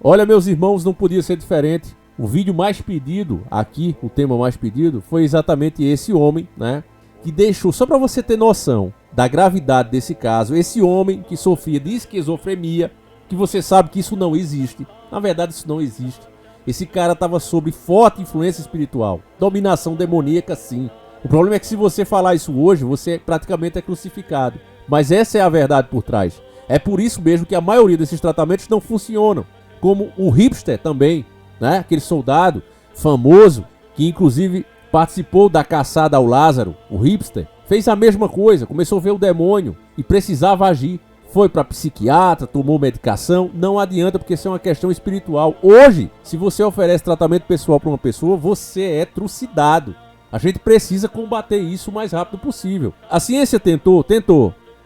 Olha, meus irmãos, não podia ser diferente. O vídeo mais pedido aqui, o tema mais pedido, foi exatamente esse homem, né? Que deixou, só para você ter noção da gravidade desse caso, esse homem que sofria de esquizofrenia, que você sabe que isso não existe. Na verdade, isso não existe. Esse cara estava sob forte influência espiritual. Dominação demoníaca, sim. O problema é que se você falar isso hoje, você praticamente é crucificado. Mas essa é a verdade por trás. É por isso mesmo que a maioria desses tratamentos não funcionam. Como o hipster também, né? Aquele soldado famoso que inclusive participou da caçada ao Lázaro, o hipster, fez a mesma coisa, começou a ver o demônio e precisava agir. Foi para psiquiatra, tomou medicação, não adianta porque isso é uma questão espiritual. Hoje, se você oferece tratamento pessoal para uma pessoa, você é trucidado. A gente precisa combater isso o mais rápido possível. A ciência tentou.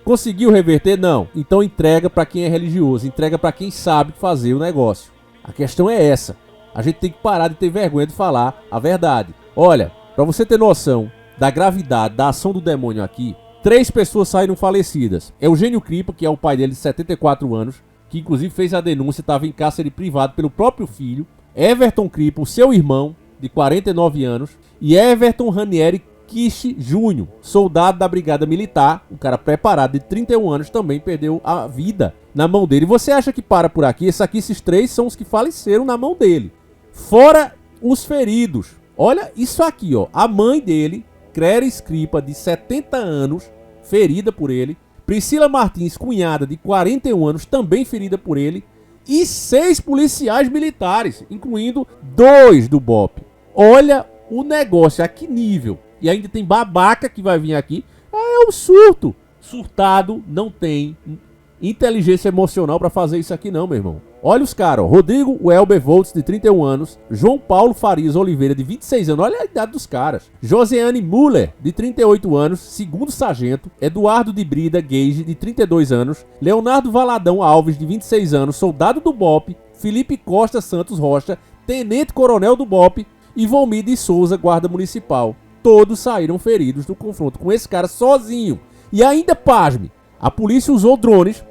Conseguiu reverter? Não. Então entrega para quem é religioso, entrega para quem sabe fazer o negócio. A questão é essa. A gente tem que parar de ter vergonha de falar a verdade. Olha, para você ter noção da gravidade da ação do demônio aqui, 3 pessoas saíram falecidas. Eugênio Cripa, que é o pai dele de 74 anos, que inclusive fez a denúncia, estava em cárcere privado pelo próprio filho. Everton Cripa, o seu irmão, de 49 anos. E Everton Ranieri Kishi Júnior, soldado da Brigada Militar, um cara preparado de 31 anos, também perdeu a vida na mão dele. E você acha que para por aqui? Esses 3 são os que faleceram na mão dele. Fora os feridos. Olha isso aqui, ó. A mãe dele, Cléris Cripa, de 70 anos, ferida por ele. Priscila Martins, cunhada, de 41 anos, também ferida por ele. E 6 policiais militares, incluindo 2 do BOPE. Olha o negócio, a que nível. E ainda tem babaca que vai vir aqui. É um surto. Surtado não tem inteligência emocional pra fazer isso aqui não, meu irmão. Olha os caras, ó. Rodrigo Welber Voltz, de 31 anos. João Paulo Farias Oliveira, de 26 anos. Olha a idade dos caras. Josiane Muller, de 38 anos, segundo sargento. Eduardo de Brida Gage, de 32 anos. Leonardo Valadão Alves, de 26 anos, soldado do BOPE. Felipe Costa Santos Rocha, tenente coronel do BOPE. E Volmir de Souza, guarda municipal. Todos saíram feridos do confronto com esse cara sozinho. E ainda, pasme, a polícia usou drones,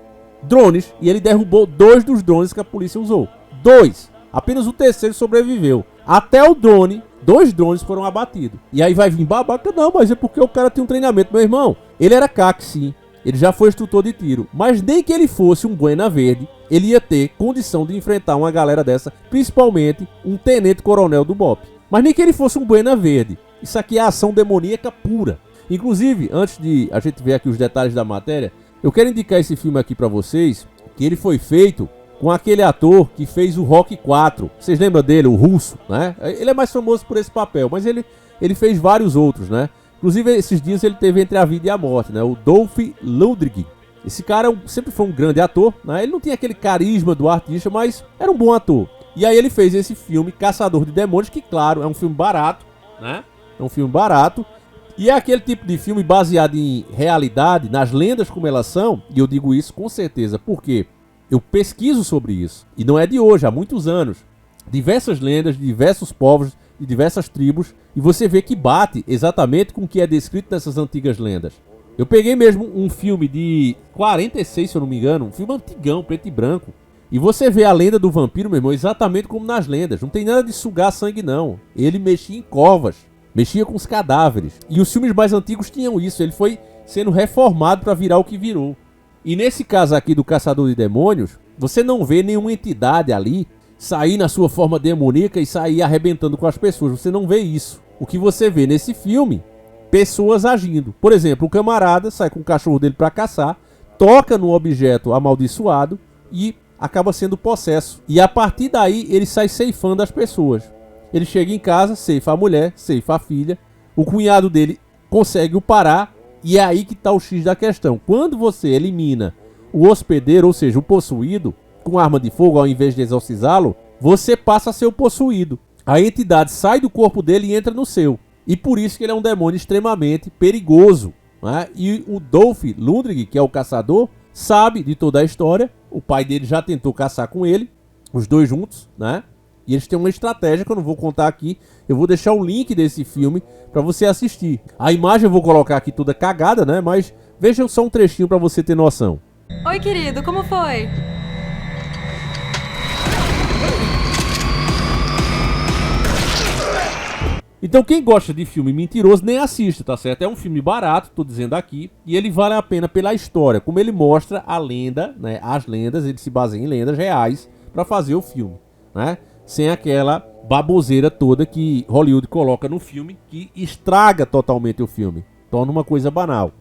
e ele derrubou 2 dos drones que a polícia usou. 2. Apenas o terceiro sobreviveu. Até o drone, 2 drones foram abatidos. E aí vai vir babaca, não, mas é porque o cara tem um treinamento. Meu irmão, ele era CAC, sim. Ele já foi instrutor de tiro. Mas nem que ele fosse um Buena Verde, ele ia ter condição de enfrentar uma galera dessa, principalmente um tenente coronel do BOPE. Mas nem que ele fosse um Buena Verde. Isso aqui é ação demoníaca pura. Inclusive, antes de a gente ver aqui os detalhes da matéria, eu quero indicar esse filme aqui pra vocês, que ele foi feito com aquele ator que fez o Rocky 4. Vocês lembram dele, o russo, né? Ele é mais famoso por esse papel, mas ele fez vários outros, né? Inclusive, esses dias ele teve Entre a Vida e a Morte, né? O Dolph Lundgren. Esse cara sempre foi um grande ator, né? Ele não tinha aquele carisma do artista, mas era um bom ator. E aí ele fez esse filme, Caçador de Demônios, que claro, é um filme barato, né? É um filme barato. E é aquele tipo de filme baseado em realidade, nas lendas como elas são. E eu digo isso com certeza, porque eu pesquiso sobre isso. E não é de hoje, há muitos anos. Diversas lendas de diversos povos, de diversas tribos. E você vê que bate exatamente com o que é descrito nessas antigas lendas. Eu peguei mesmo um filme de 46, se eu não me engano. Um filme antigão, preto e branco. E você vê a lenda do vampiro, meu irmão, exatamente como nas lendas. Não tem nada de sugar sangue, não. Ele mexia em covas. Mexia com os cadáveres. E os filmes mais antigos tinham isso. Ele foi sendo reformado para virar o que virou. E nesse caso aqui do Caçador de Demônios, você não vê nenhuma entidade ali sair na sua forma demoníaca e sair arrebentando com as pessoas. Você não vê isso. O que você vê nesse filme, pessoas agindo. Por exemplo, o camarada sai com o cachorro dele para caçar, toca no objeto amaldiçoado e acaba sendo possesso. E a partir daí ele sai ceifando as pessoas. Ele chega em casa, ceifa a mulher, ceifa a filha. O cunhado dele consegue o parar. E é aí que está o X da questão. Quando você elimina o hospedeiro, ou seja, o possuído, com arma de fogo ao invés de exorcizá-lo, você passa a ser o possuído. A entidade sai do corpo dele e entra no seu. E por isso que ele é um demônio extremamente perigoso, né? E o Dolph Lundgren, que é o caçador, sabe de toda a história. O pai dele já tentou caçar com ele, os dois juntos, né? E eles têm uma estratégia que eu não vou contar aqui. Eu vou deixar o link desse filme para você assistir. A imagem eu vou colocar aqui toda cagada, né? Mas vejam só um trechinho para você ter noção. Oi, querido, como foi? Então quem gosta de filme mentiroso nem assista, tá certo? É um filme barato, tô dizendo aqui, e ele vale a pena pela história, como ele mostra a lenda, né? As lendas, ele se baseia em lendas reais para fazer o filme, né? Sem aquela baboseira toda que Hollywood coloca no filme, que estraga totalmente o filme, torna uma coisa banal.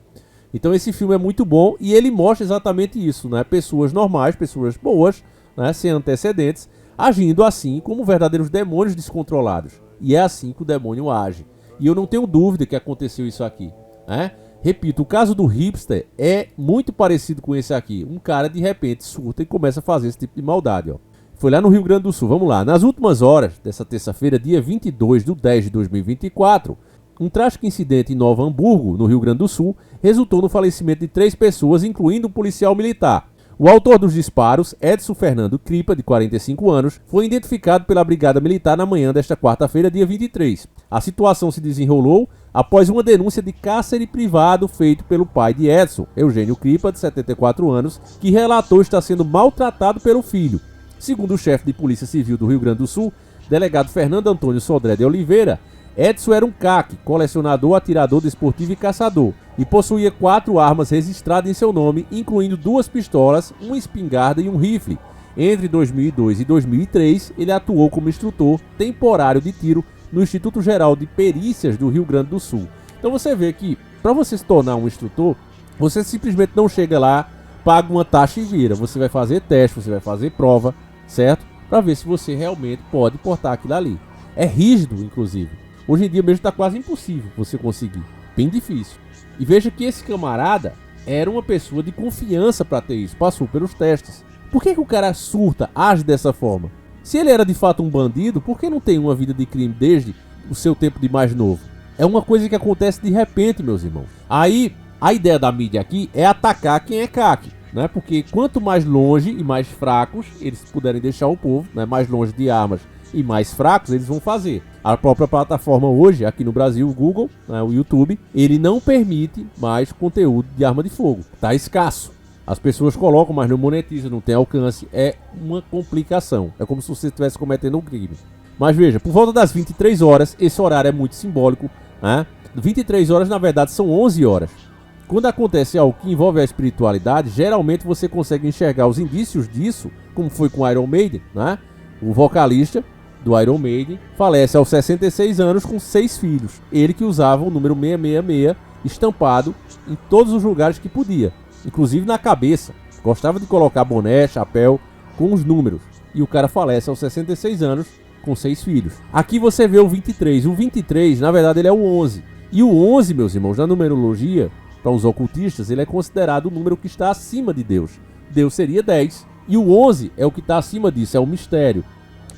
Então esse filme é muito bom e ele mostra exatamente isso, né? Pessoas normais, pessoas boas, né? Sem antecedentes, agindo assim como verdadeiros demônios descontrolados. E é assim que o demônio age. E eu não tenho dúvida que aconteceu isso aqui, né? Repito, o caso do hipster é muito parecido com esse aqui. Um cara de repente surta e começa a fazer esse tipo de maldade, ó. Foi lá no Rio Grande do Sul, vamos lá. Nas últimas horas dessa terça-feira, dia 22/10/2024, um trágico incidente em Novo Hamburgo, no Rio Grande do Sul, resultou no falecimento de 3 pessoas, incluindo um policial militar. O autor dos disparos, Edson Fernando Cripa, de 45 anos, foi identificado pela Brigada Militar na manhã desta quarta-feira, dia 23. A situação se desenrolou após uma denúncia de cárcere privado feito pelo pai de Edson, Eugênio Cripa, de 74 anos, que relatou estar sendo maltratado pelo filho. Segundo o chefe de Polícia Civil do Rio Grande do Sul, delegado Fernando Antônio Sodré de Oliveira, Edson era um CAC, colecionador, atirador desportivo e caçador, e possuía 4 armas registradas em seu nome, incluindo 2 pistolas, uma espingarda e um rifle. Entre 2002 e 2003, ele atuou como instrutor temporário de tiro no Instituto Geral de Perícias do Rio Grande do Sul. Então você vê que, para você se tornar um instrutor, você simplesmente não chega lá, paga uma taxa e vira. Você vai fazer teste, você vai fazer prova, certo? Para ver se você realmente pode portar aquilo ali. É rígido, inclusive. Hoje em dia mesmo está quase impossível você conseguir. Bem difícil. E veja que esse camarada era uma pessoa de confiança para ter isso. Passou pelos testes. Por que o cara surta, age dessa forma? Se ele era de fato um bandido, por que não tem uma vida de crime desde o seu tempo de mais novo? É uma coisa que acontece de repente, meus irmãos. Aí, a ideia da mídia aqui é atacar quem é CAC, né? Porque quanto mais longe e mais fracos eles puderem deixar o povo, né? Mais longe de armas e mais fracos eles vão fazer. A própria plataforma hoje, aqui no Brasil, o Google, né? O YouTube, ele não permite mais conteúdo de arma de fogo. Tá escasso. As pessoas colocam, mas não monetizam, não tem alcance. É uma complicação. É como se você estivesse cometendo um crime. Mas veja, por volta das 23 horas, esse horário é muito simbólico, né? 23 horas, na verdade, são 11 horas. Quando acontece algo que envolve a espiritualidade, geralmente você consegue enxergar os indícios disso, como foi com Iron Maiden, né? O vocalista do Iron Maiden falece aos 66 anos com 6 filhos. Ele que usava o número 666 estampado em todos os lugares que podia, inclusive na cabeça. Gostava de colocar boné, chapéu com os números. E o cara falece aos 66 anos com 6 filhos. Aqui você vê o 23. O 23, na verdade, ele é o 11. E o 11, meus irmãos, na numerologia, para os ocultistas, ele é considerado o número que está acima de Deus. Deus seria 10. E o 11 é o que está acima disso, é o mistério.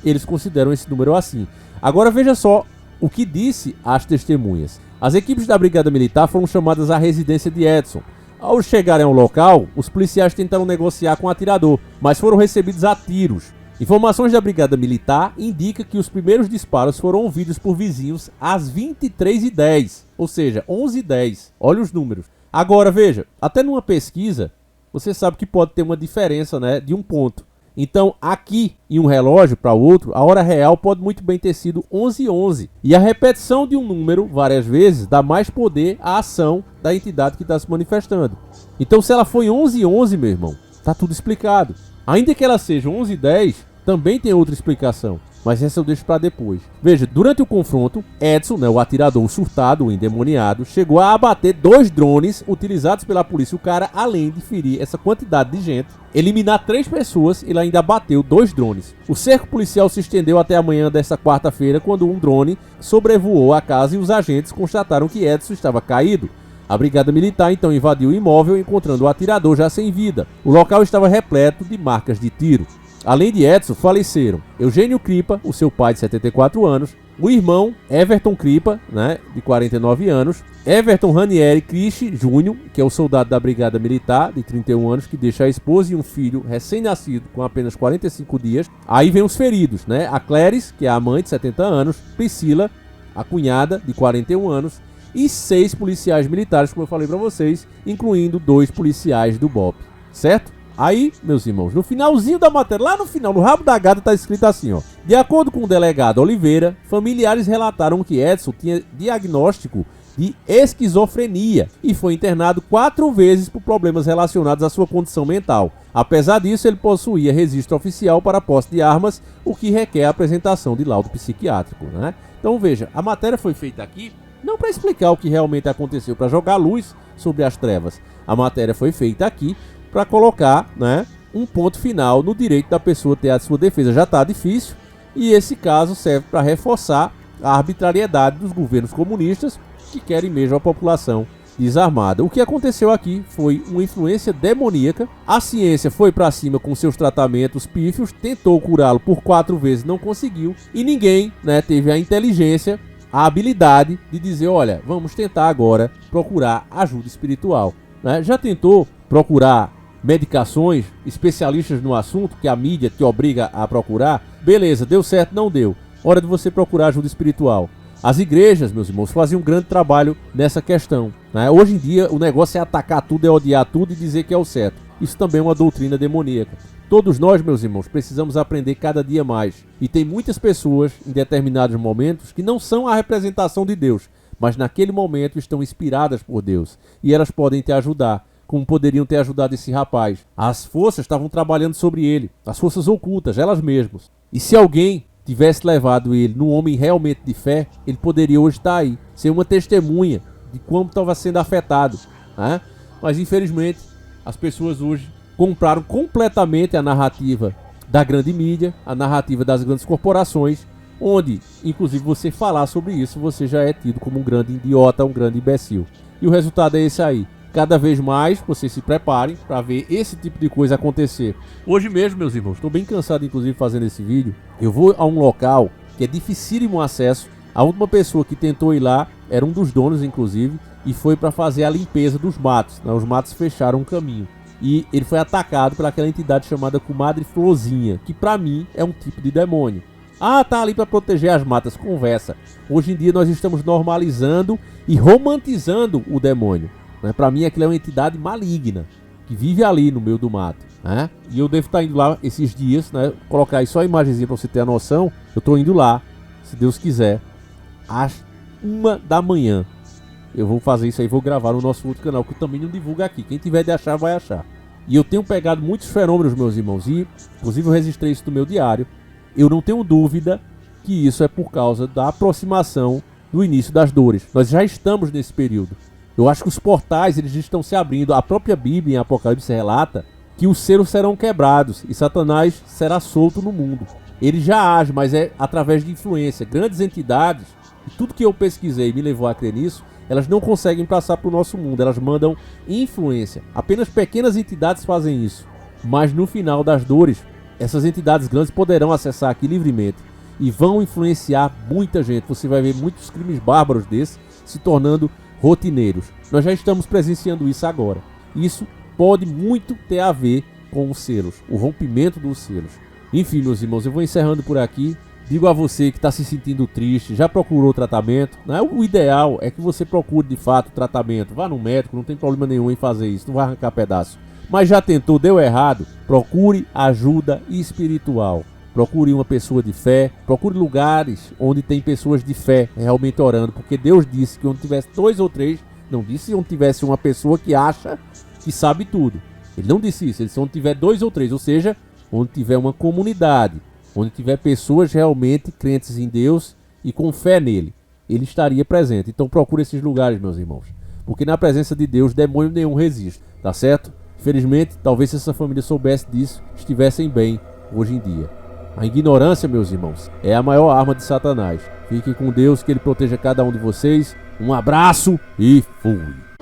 Eles consideram esse número assim. Agora veja só o que disse as testemunhas. As equipes da Brigada Militar foram chamadas à residência de Edson. Ao chegarem ao local, os policiais tentaram negociar com o atirador, mas foram recebidos a tiros. Informações da Brigada Militar indicam que os primeiros disparos foram ouvidos por vizinhos às 23h10, ou seja, 11h10. Olha os números. Agora veja, até numa pesquisa, você sabe que pode ter uma diferença, né, de um ponto. Então, aqui em um relógio para outro, a hora real pode muito bem ter sido 11h11. E a repetição de um número várias vezes dá mais poder à ação da entidade que está se manifestando. Então, se ela foi 11h11, meu irmão, tá tudo explicado. Ainda que ela seja 11h10, também tem outra explicação. Mas essa eu deixo para depois. Veja, durante o confronto, Edson, né, o atirador, o surtado, o endemoniado, chegou a abater 2 drones utilizados pela polícia. O cara, além de ferir essa quantidade de gente, eliminar 3 pessoas, ele ainda abateu 2 drones. O cerco policial se estendeu até a manhã desta quarta-feira, quando um drone sobrevoou a casa e os agentes constataram que Edson estava caído. A Brigada Militar então invadiu o imóvel, encontrando o atirador já sem vida. O local estava repleto de marcas de tiro. Além de Edson, faleceram Eugênio Cripa, o seu pai de 74 anos, o irmão Everton Cripa, né, de 49 anos, Everton Ranieri Cristi Júnior, que é o soldado da Brigada Militar, de 31 anos, que deixa a esposa e um filho recém-nascido com apenas 45 dias. Aí vem os feridos, né? A Clarice, que é a mãe de 70 anos, Priscila, a cunhada, de 41 anos, e 6 policiais militares, como eu falei para vocês, incluindo 2 policiais do BOP, certo? Aí, meus irmãos, no finalzinho da matéria, lá no final, no rabo da gata, tá escrito assim, ó. De acordo com o delegado Oliveira, familiares relataram que Edson tinha diagnóstico de esquizofrenia e foi internado 4 vezes por problemas relacionados à sua condição mental. Apesar disso, ele possuía registro oficial para posse de armas, o que requer a apresentação de laudo psiquiátrico, né? Então veja, a matéria foi feita aqui não para explicar o que realmente aconteceu, para jogar luz sobre as trevas. A matéria foi feita aqui para colocar, né, um ponto final no direito da pessoa ter a sua defesa. Já está difícil, e esse caso serve para reforçar a arbitrariedade dos governos comunistas que querem mesmo a população desarmada. O que aconteceu aqui foi uma influência demoníaca. A ciência foi para cima com seus tratamentos pífios, tentou curá-lo por 4 vezes, não conseguiu, e ninguém, né, teve a inteligência, a habilidade de dizer, olha, vamos tentar agora procurar ajuda espiritual, né? Já tentou procurar medicações, especialistas no assunto, que a mídia te obriga a procurar? Beleza, deu certo, não deu. Hora de você procurar ajuda espiritual. As igrejas, meus irmãos, faziam um grande trabalho nessa questão, né? Hoje em dia, o negócio é atacar tudo, é odiar tudo e dizer que é o certo. Isso também é uma doutrina demoníaca. Todos nós, meus irmãos, precisamos aprender cada dia mais. E tem muitas pessoas, em determinados momentos, que não são a representação de Deus, mas naquele momento estão inspiradas por Deus. E elas podem te ajudar, como poderiam ter ajudado esse rapaz. As forças estavam trabalhando sobre ele, as forças ocultas, elas mesmas. E se alguém tivesse levado ele num homem realmente de fé, ele poderia hoje estar aí, ser uma testemunha de como estava sendo afetado, né? Mas infelizmente, as pessoas hoje compraram completamente a narrativa da grande mídia, a narrativa das grandes corporações, onde, inclusive, você falar sobre isso, você já é tido como um grande idiota, um grande imbecil. E o resultado é esse aí. Cada vez mais vocês se preparem para ver esse tipo de coisa acontecer. Hoje mesmo, meus irmãos, estou bem cansado, inclusive, fazendo esse vídeo. Eu vou a um local que é dificílimo acesso. A última pessoa que tentou ir lá era um dos donos, inclusive, e foi para fazer a limpeza dos matos, né? Os matos fecharam o caminho. E ele foi atacado por aquela entidade chamada Comadre Florzinha, que para mim é um tipo de demônio. Ah, tá ali para proteger as matas. Conversa. Hoje em dia nós estamos normalizando e romantizando o demônio. Para mim aquilo é uma entidade maligna que vive ali no meio do mato, né? E eu devo estar indo lá esses dias, né? Colocar aí só a imagenzinha para você ter a noção. Eu estou indo lá, se Deus quiser, às 1 da manhã. Eu vou fazer isso aí, vou gravar no nosso outro canal, que eu também não divulgo aqui. Quem tiver de achar, vai achar. E eu tenho pegado muitos fenômenos, meus irmãos, e inclusive eu registrei isso no meu diário. Eu não tenho dúvida que isso é por causa da aproximação do início das dores. Nós já estamos nesse período. Eu acho que os portais, eles estão se abrindo. A própria Bíblia em Apocalipse relata que os selos serão quebrados e Satanás será solto no mundo. Ele já age, mas é através de influência. Grandes entidades, e tudo que eu pesquisei me levou a crer nisso, elas não conseguem passar para o nosso mundo, elas mandam influência. Apenas pequenas entidades fazem isso. Mas no final das dores, essas entidades grandes poderão acessar aqui livremente e vão influenciar muita gente. Você vai ver muitos crimes bárbaros desses se tornando rotineiros. Nós já estamos presenciando isso agora. Isso pode muito ter a ver com os selos, o rompimento dos selos. Enfim, meus irmãos, eu vou encerrando por aqui. Digo a você que está se sentindo triste, já procurou tratamento, né? O ideal é que você procure de fato tratamento. Vá no médico, não tem problema nenhum em fazer isso, não vai arrancar pedaço. Mas já tentou, deu errado, procure ajuda espiritual. Procure uma pessoa de fé, procure lugares onde tem pessoas de fé realmente orando, porque Deus disse que onde tivesse 2 ou 3, não disse onde tivesse uma pessoa que acha que sabe tudo. Ele não disse isso, ele disse onde tiver 2 ou 3, ou seja, onde tiver uma comunidade, onde tiver pessoas realmente crentes em Deus e com fé nele, ele estaria presente. Então procure esses lugares, meus irmãos, porque na presença de Deus, demônio nenhum resiste, tá certo? Infelizmente, talvez se essa família soubesse disso, estivessem bem hoje em dia. A ignorância, meus irmãos, é a maior arma de Satanás. Fiquem com Deus, que ele proteja cada um de vocês. Um abraço e fui!